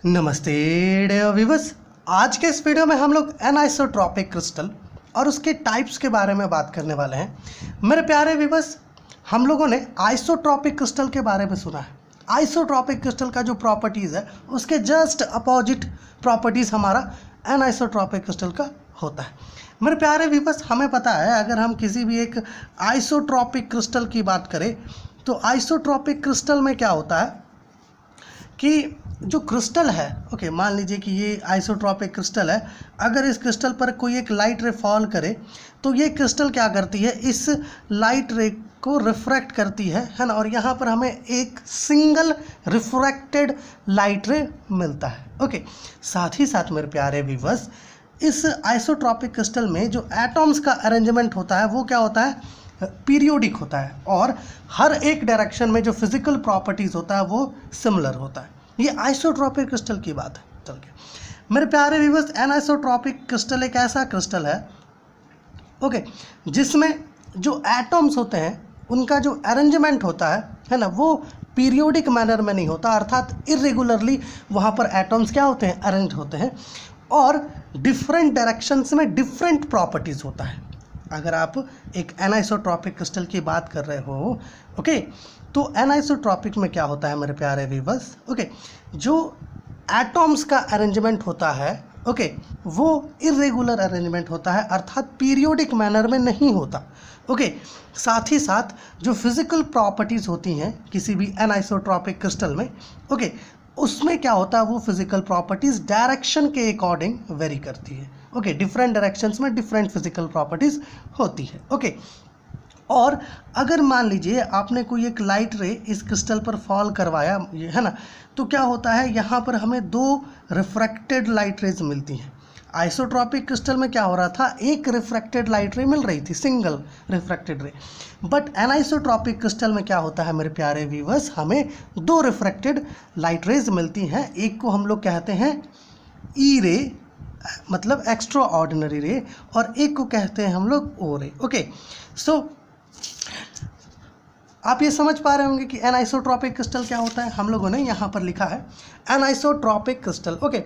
नमस्ते dear viewers. आज के इस वीडियो में हम लोग एनाइसोट्रॉपिक क्रिस्टल और उसके टाइप्स के बारे में बात करने वाले हैं। मेरे प्यारे व्यूअर्स, हम लोगों ने आइसोट्रॉपिक क्रिस्टल के बारे में सुना है। आइसोट्रॉपिक क्रिस्टल का जो प्रॉपर्टीज़ है उसके जस्ट अपोजिट प्रॉपर्टीज़ हमारा एनाइसोट्रॉपिक क्रिस्टल का होता है। मेरे प्यारे व्यूअर्स, हमें पता है अगर हम किसी भी एक आइसोट्रॉपिक क्रिस्टल की बात करें तो आइसोट्रॉपिक क्रिस्टल में क्या होता है कि जो क्रिस्टल है, ओके, मान लीजिए कि ये आइसोट्रॉपिक क्रिस्टल है। अगर इस क्रिस्टल पर कोई एक लाइट रे फॉल करे तो ये क्रिस्टल क्या करती है, इस लाइट रे को रिफ्रैक्ट करती है ना, और यहाँ पर हमें एक सिंगल रिफ्रैक्टेड लाइट रे मिलता है। ओके, साथ ही साथ मेरे प्यारे व्यूअर्स, इस आइसोट्रॉपिक क्रिस्टल में जो एटॉम्स का अरेंजमेंट होता है वो क्या होता है, पीरियोडिक होता है, और हर एक डायरेक्शन में जो फिजिकल प्रॉपर्टीज़ होता है वो सिमिलर होता है। ये आइसोट्रॉपिक क्रिस्टल की बात है। चल के मेरे प्यारे व्यूअर्स, एनाइसोट्रॉपिक क्रिस्टल एक ऐसा क्रिस्टल है, ओके, जिसमें जो एटॉम्स होते हैं उनका जो अरेंजमेंट होता है ना, वो पीरियोडिक मैनर में नहीं होता, अर्थात इरेगुलरली वहाँ पर एटॉम्स क्या होते हैं, अरेंज होते हैं, और डिफरेंट डायरेक्शंस में डिफरेंट प्रॉपर्टीज़ होता है। अगर आप एक एनाइसोट्रॉपिक क्रिस्टल की बात कर रहे हो, ओके, तो एनाइसोट्रॉपिक में क्या होता है मेरे प्यारे व्यूअर्स, ओके, जो एटॉम्स का अरेंजमेंट होता है, ओके, वो इरेगुलर अरेंजमेंट होता है, अर्थात पीरियोडिक मैनर में नहीं होता। ओके, साथ ही साथ जो फिजिकल प्रॉपर्टीज़ होती हैं किसी भी एनाइसोट्रॉपिक क्रिस्टल में, ओके, उसमें क्या होता है, वो फिजिकल प्रॉपर्टीज़ डायरेक्शन के अकॉर्डिंग वेरी करती है। ओके, डिफरेंट डायरेक्शंस में डिफरेंट फिजिकल प्रॉपर्टीज़ होती है। ओके, और अगर मान लीजिए आपने कोई एक लाइट रे इस क्रिस्टल पर फॉल करवाया, है ना, तो क्या होता है, यहाँ पर हमें दो रिफ्रैक्टेड लाइट रेज मिलती हैं। आइसोट्रॉपिक क्रिस्टल में क्या हो रहा था, एक रिफ्रैक्टेड लाइट रे मिल रही थी, सिंगल रिफ्रैक्टेड रे। बट एनाइसोट्रॉपिक क्रिस्टल में क्या होता है मेरे प्यारे व्यूअर्स, हमें दो रिफ्रैक्टेड लाइट रेज मिलती हैं। एक को हम लोग कहते हैं ई रे, मतलब एक्स्ट्रा ऑर्डिनरी रे, और एक को कहते हैं हम लोग ओ रे। ओके, सो आप ये समझ पा रहे होंगे कि एनाइसोट्रॉपिक क्रिस्टल क्या होता है। हम लोगों ने यहाँ पर लिखा है anisotropic crystal, okay,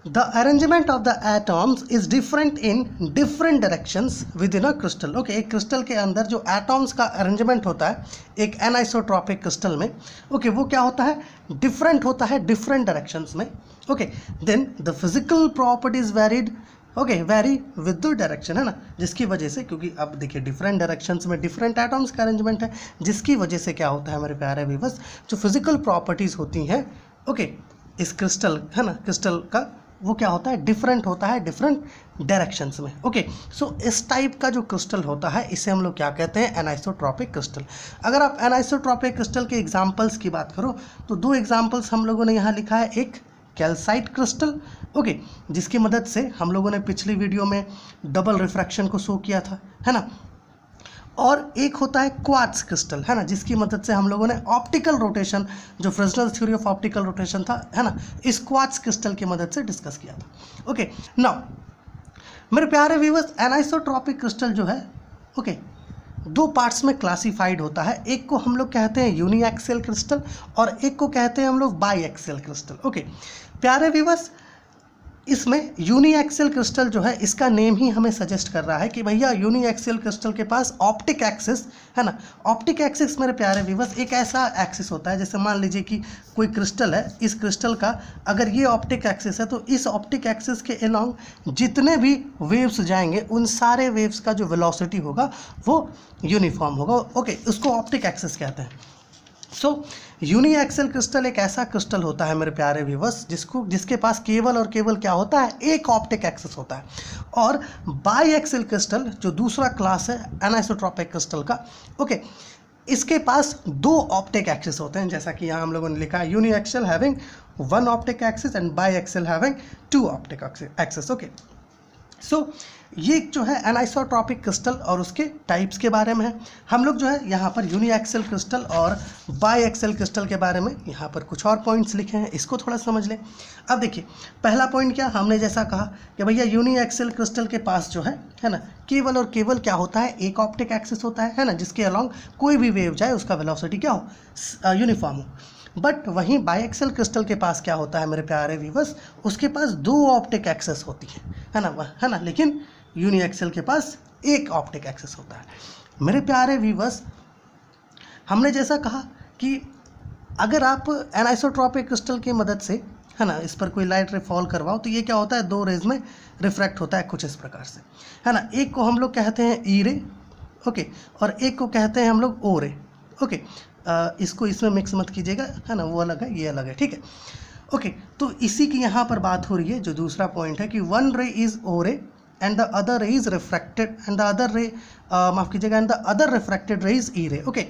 the arrangement of the atoms is different in different directions with in a crystal. Okay, एक क्रिस्टल के अंदर जो एटॉम्स का अरेंजमेंट होता है एक एनाइसोट्रॉपिक क्रिस्टल में, ओके, वो क्या होता है, डिफरेंट होता है डिफरेंट डायरेक्शंस में। Okay, then the physical properties varied, okay, vary with the direction, है ना, जिसकी वजह से, क्योंकि अब देखिए डिफरेंट डायरेक्शंस में डिफरेंट एटॉम्स का अरेंजमेंट है, जिसकी वजह से क्या होता है मेरे प्यारे व्यूअर्स, जो फिजिकल प्रॉपर्टीज़ होती हैं, ओके, इस क्रिस्टल, है ना, क्रिस्टल का वो क्या होता है, डिफरेंट होता है डिफरेंट डायरेक्शंस में। ओके, सो इस टाइप का जो क्रिस्टल होता है इसे हम लोग क्या कहते हैं, एनाइसोट्रॉपिक क्रिस्टल। अगर आप एनाइसोट्रॉपिक क्रिस्टल के एग्जांपल्स की बात करो तो दो एग्जांपल्स हम लोगों ने यहाँ लिखा है, एक कैल्साइट क्रिस्टल, ओके, जिसकी मदद से हम लोगों ने पिछली वीडियो में डबल रिफ्रैक्शन को शो किया था, है ना, और एक होता है क्वार्ट्ज क्रिस्टल, है ना, जिसकी मदद से हम लोगों ने ऑप्टिकल रोटेशन, जो Fresnel theory of optical rotation था, है ना, इस क्वार्ट्ज क्रिस्टल की मदद से डिस्कस किया था। ओके, नाउ मेरे प्यारे व्यूअर्स, एनाइसोट्रॉपिक क्रिस्टल जो है, ओके, दो पार्ट्स में क्लासिफाइड होता है। एक को हम लोग कहते हैं यूनिएक्सियल क्रिस्टल और एक को कहते हैं हम लोग बाईएक्सियल क्रिस्टल। ओके, प्यारे व्यूअर्स, इसमें यूनिएक्सियल क्रिस्टल जो है, इसका नेम ही हमें सजेस्ट कर रहा है कि भैया यूनिएक्सियल क्रिस्टल के पास ऑप्टिक एक्सिस, है ना, ऑप्टिक एक्सिस मेरे प्यारे व्यूअर्स एक ऐसा एक्सिस होता है, जैसे मान लीजिए कि कोई क्रिस्टल है, इस क्रिस्टल का अगर ये ऑप्टिक एक्सिस है तो इस ऑप्टिक एक्सिस के अलोंग जितने भी वेव्स जाएंगे उन सारे वेव्स का जो वेलोसिटी होगा वो यूनिफॉर्म होगा। ओके, उसको ऑप्टिक एक्सिस कहते हैं। सो यूनिएक्सियल क्रिस्टल एक ऐसा क्रिस्टल होता है मेरे प्यारे व्यूअर्स जिसके पास केवल और केवल क्या होता है, एक ऑप्टिक एक्सिस होता है। और बाईएक्सियल क्रिस्टल जो दूसरा क्लास है एनाइसोट्रॉपिक क्रिस्टल का, ओके, इसके पास दो ऑप्टिक एक्सिस होते हैं, जैसा कि यहाँ हम लोगों ने लिखा है, uniaxial having one optic axis and biaxial having two optic axis. Okay, so ये जो है एनाइसोट्रॉपिक क्रिस्टल और उसके टाइप्स के बारे में है। हम लोग जो है यहाँ पर यूनिएक्सियल क्रिस्टल और बाईएक्सियल क्रिस्टल के बारे में यहाँ पर कुछ और पॉइंट्स लिखे हैं, इसको थोड़ा समझ लें। अब देखिए, पहला पॉइंट क्या, हमने जैसा कहा कि भैया यूनिएक्सियल क्रिस्टल के पास जो है ना, केवल और केवल क्या होता है, एक ऑप्टिक एक्सिस होता है ना, जिसके अलॉन्ग कोई भी वेव जाए उसका वेलोसिटी क्या हो, यूनिफॉर्म हो। बट वहीं बाईएक्सियल क्रिस्टल के पास क्या होता है मेरे प्यारे व्यूअर्स, उसके पास 2 ऑप्टिक एक्सेस होती है ना, लेकिन यूनिएक्सियल के पास 1 ऑप्टिक एक्सेस होता है। मेरे प्यारे व्यूअर्स, हमने जैसा कहा कि अगर आप एनाइसोट्रॉपिक क्रिस्टल की मदद से है ना इस पर कोई लाइट रे फॉल करवाओ तो ये क्या होता है, 2 रेज में रिफ्रैक्ट होता है कुछ इस प्रकार से, है ना। एक को हम लोग कहते हैं ई रे, ओके, और एक को कहते हैं हम लोग ओ रे, ओके। इसको इसमें मिक्स मत कीजिएगा, है ना, वो अलग है ये अलग है, ठीक है, ओके। तो इसी की यहाँ पर बात हो रही है, जो दूसरा पॉइंट है कि 1 रे is O ray and the other ray is refracted and the other ray माफ़ कीजिएगा and the other refracted ray is E ray, okay.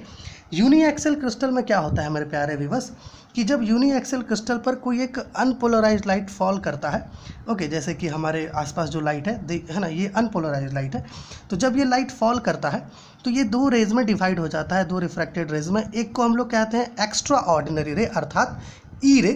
Uniaxial crystal में क्या होता है मेरे प्यारे व्यूअर्स कि जब यूनिएक्सियल क्रिस्टल पर कोई एक अनपोलराइज्ड लाइट फॉल करता है, ओके, जैसे कि हमारे आसपास जो लाइट है ना, ये अनपोलराइज्ड लाइट है, तो जब ये लाइट फॉल करता है तो ये 2 रेज में डिवाइड हो जाता है, 2 रिफ्रैक्टेड रेज में। एक को हम लोग कहते हैं एक्स्ट्रा ऑर्डिनरी रे अर्थात ई रे,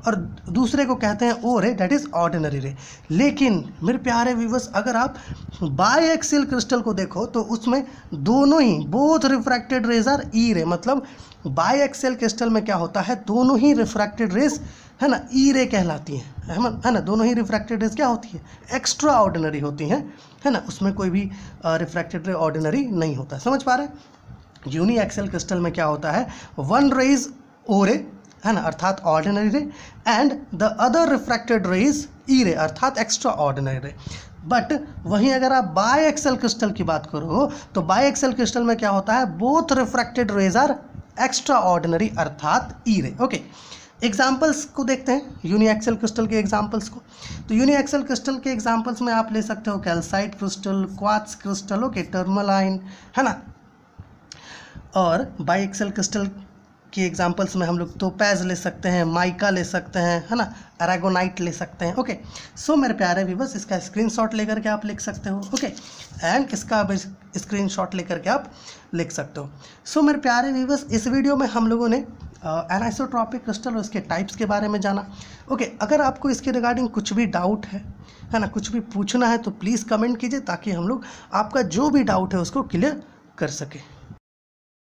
और दूसरे को कहते हैं ओ रे, दैट इज ऑर्डिनरी रे। लेकिन मेरे प्यारे व्यूअर्स, अगर आप बाईएक्सियल क्रिस्टल को देखो तो उसमें दोनों ही both refracted rays are E ray, मतलब बाईएक्सियल क्रिस्टल में क्या होता है, दोनों ही रिफ्रैक्टेड रेज है ना ई रे कहलाती हैं, है ना। दोनों ही रिफ्रैक्टेड रेज क्या होती है, एक्स्ट्रा ऑर्डिनरी होती हैं, है ना, उसमें कोई भी रिफ्रैक्टेड रे ऑर्डिनरी नहीं होता। समझ पा रहे हैं। यूनिएक्सियल क्रिस्टल में क्या होता है, 1 रे इज ओ रे, है ना, अर्थात ordinary ray, and the other refracted ray is E ray अर्थात एक्स्ट्रा ऑर्डिनरी रे। बट वहीं अगर आप बाईएक्सियल क्रिस्टल की बात करो तो बाईएक्सियल क्रिस्टल में क्या होता है, both refracted rays are extraordinary अर्थात ई रे, ओके। एग्जाम्पल्स को देखते हैं यूनिएक्सियल क्रिस्टल के एग्जाम्पल्स को। तो यूनिएक्सियल क्रिस्टल के एग्जाम्पल्स में आप ले सकते हो calcite crystal, quartz crystal, okay, tourmaline, है ना। और बाईएक्सियल क्रिस्टल के एग्जाम्पल्स में हम लोग टोपैज ले सकते हैं, माइका ले सकते हैं, है ना, अरागोनाइट ले सकते हैं, ओके। सो मेरे प्यारे व्यूअर्स, इसका स्क्रीनशॉट लेकर के आप लिख सकते हो, ओके, एंड इसका स्क्रीनशॉट लेकर के आप लिख सकते हो। सो मेरे प्यारे व्यूअर्स, इस वीडियो में हम लोगों ने एनाइसोट्रॉपिक क्रिस्टल और इसके टाइप्स के बारे में जाना, ओके। अगर आपको इसके रिगार्डिंग कुछ भी डाउट है ना, कुछ भी पूछना है तो प्लीज़ कमेंट कीजिए ताकि हम लोग आपका जो भी डाउट है उसको क्लियर कर सके।